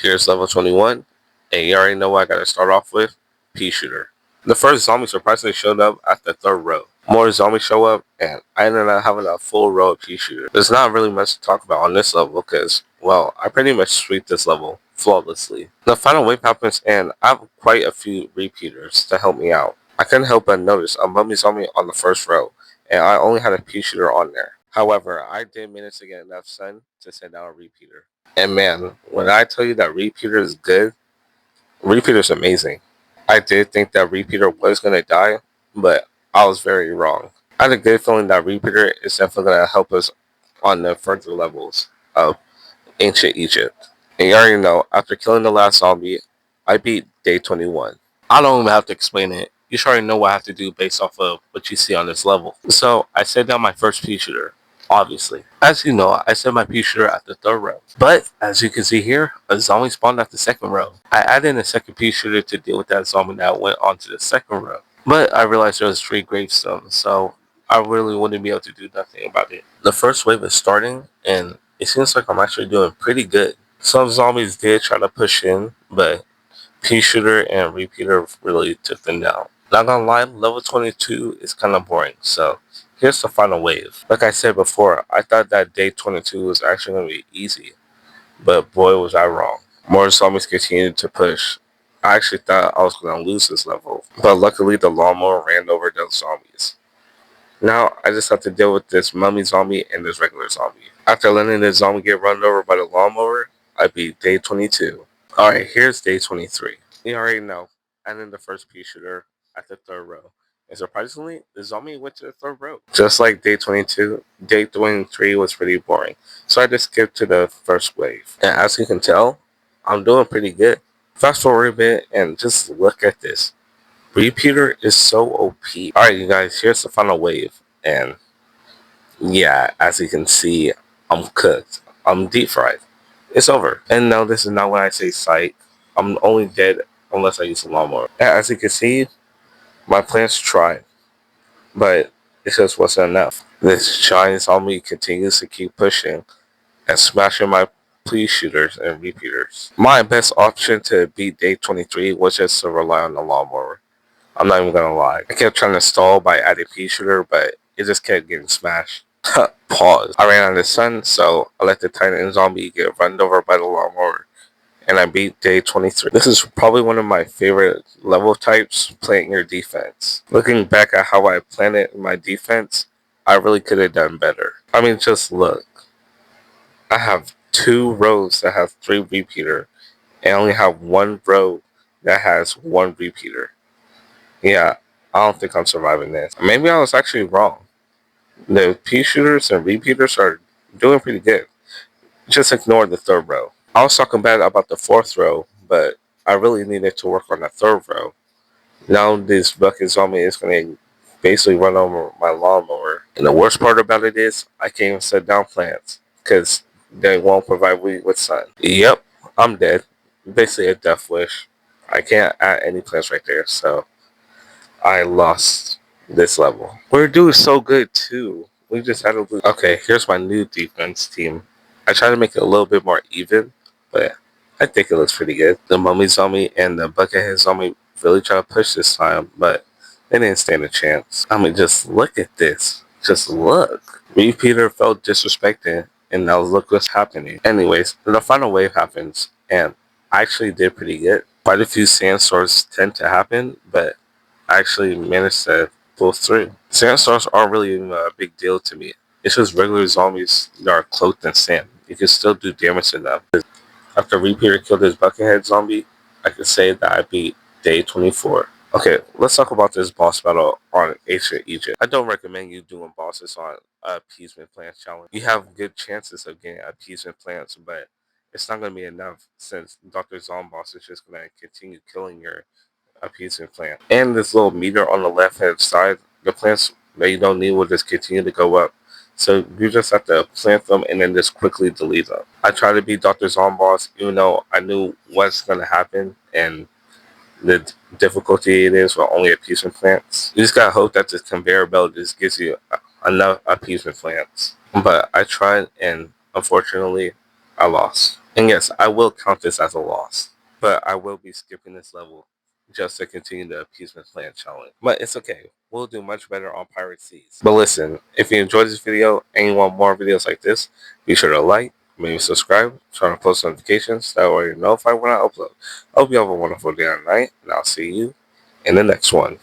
Here's level 21, and you already know what I gotta start off with, pea shooter. The first zombie surprisingly showed up at the third row. More zombies show up, and I ended up having a full row of pea shooter. There's not really much to talk about on this level because, well, I pretty much sweep this level flawlessly. The final wave happens, and I have quite a few repeaters to help me out. I couldn't help but notice a mummy zombie on the first row, and I only had a pea shooter on there. However, I did manage to get enough sun to send out a repeater. And man, when I tell you that repeater is good, repeater is amazing. I did think that repeater was gonna die, but I was very wrong. I had a good feeling that repeater is definitely gonna help us on the further levels of ancient Egypt. And you already know, after killing the last zombie, I beat day 21. I don't even have to explain it. You should already know what I have to do based off of what you see on this level. So I set down my first pea shooter, obviously. As you know, I set my pea shooter at the third row. But as you can see here, a zombie spawned at the second row. I added in a second pea shooter to deal with that zombie that went onto the second row. But I realized there was 3 gravestones, so I really wouldn't be able to do nothing about it. The first wave is starting, and it seems like I'm actually doing pretty good. Some zombies did try to push in, but pea shooter and repeater really took them down. Not gonna lie, level 22 is kind of boring, so here's the final wave. Like I said before, I thought that day 22 was actually gonna be easy, but boy was I wrong. More zombies continued to push. I actually thought I was gonna lose this level, but luckily the lawnmower ran over those zombies. Now I just have to deal with this mummy zombie and this regular zombie. After letting this zombie get run over by the lawnmower, I beat day 22. Alright, here's day 23. You already know, I ended the first pea shooter at the third row. And surprisingly, the zombie went to the third row. Just like day 22, day 23 was pretty boring. So I just skipped to the first wave. And as you can tell, I'm doing pretty good. Fast forward a bit and just look at this. Repeater is so OP. Alright, you guys, here's the final wave. And yeah, as you can see, I'm cooked. I'm deep fried. It's over. And no, this is not when I say psych. I'm only dead unless I use a lawnmower. As you can see, my plants tried, but it just wasn't enough. This giant zombie continues to keep pushing and smashing my pea shooters and repeaters. My best option to beat day 23 was just to rely on the lawnmower. I'm not even gonna lie. I kept trying to stall by adding pea shooter, but it just kept getting smashed. Pause. I ran out of sun, so I let the tiny zombie get run over by the lawnmower, and I beat day 23. This is probably one of my favorite level types, playing your defense. Looking back at how I planned it in my defense, I really could have done better. I mean, just look. I have 2 rows that have 3 repeater, and I only have 1 row that has 1 repeater. Yeah, I don't think I'm surviving this. Maybe I was actually wrong. The pea shooters and repeaters are doing pretty good. Just ignore the third row. I was talking bad about the fourth row, but I really needed to work on the third row. Now this bucket zombie is going to basically run over my lawnmower. And the worst part about it is I can't even set down plants because they won't provide me with sun. Yep, I'm dead. Basically a death wish. I can't add any plants right there, so I lost this level. We're doing so good too. We just had to lose. Okay, here's my new defense team. I try to make it a little bit more even, but I think it looks pretty good. The mummy zombie and the buckethead zombie really try to push this time, but they didn't stand a chance. I mean, just look at this. Just look. Repeater felt disrespected, and now look what's happening. Anyways, the final wave happens, and I actually did pretty good. Quite a few sandstorms tend to happen, but I actually managed to pull through. Sandstorms aren't really even a big deal to me. It's just regular zombies that are cloaked in sand. You can still do damage to them. After Repeater killed his buckethead zombie, I can say that I beat day 24. Okay, let's talk about this boss battle on ancient Egypt. I don't recommend you doing bosses on Appease-Mint Plants challenge. You have good chances of getting Appease-Mint Plants, but it's not going to be enough since Dr. Zomboss is just going to continue killing your Appease-Mint plant. And this little meter on the left hand side, the plants that you don't need will just continue to go up. So you just have to plant them and then just quickly delete them. I tried to beat Dr. Zomboss even though I knew what's going to happen and the difficulty it is with only appeasement plants. You just gotta hope that this conveyor belt just gives you enough appeasement plants. But I tried and unfortunately I lost. And yes, I will count this as a loss, but I will be skipping this level just to continue the Appease-Mint Plant challenge. But it's okay. We'll do much better on Pirate Seas. But listen, if you enjoyed this video and you want more videos like this, be sure to like, maybe subscribe, turn on post notifications. That way you're notified when I upload. I hope you have a wonderful day or night, and I'll see you in the next one.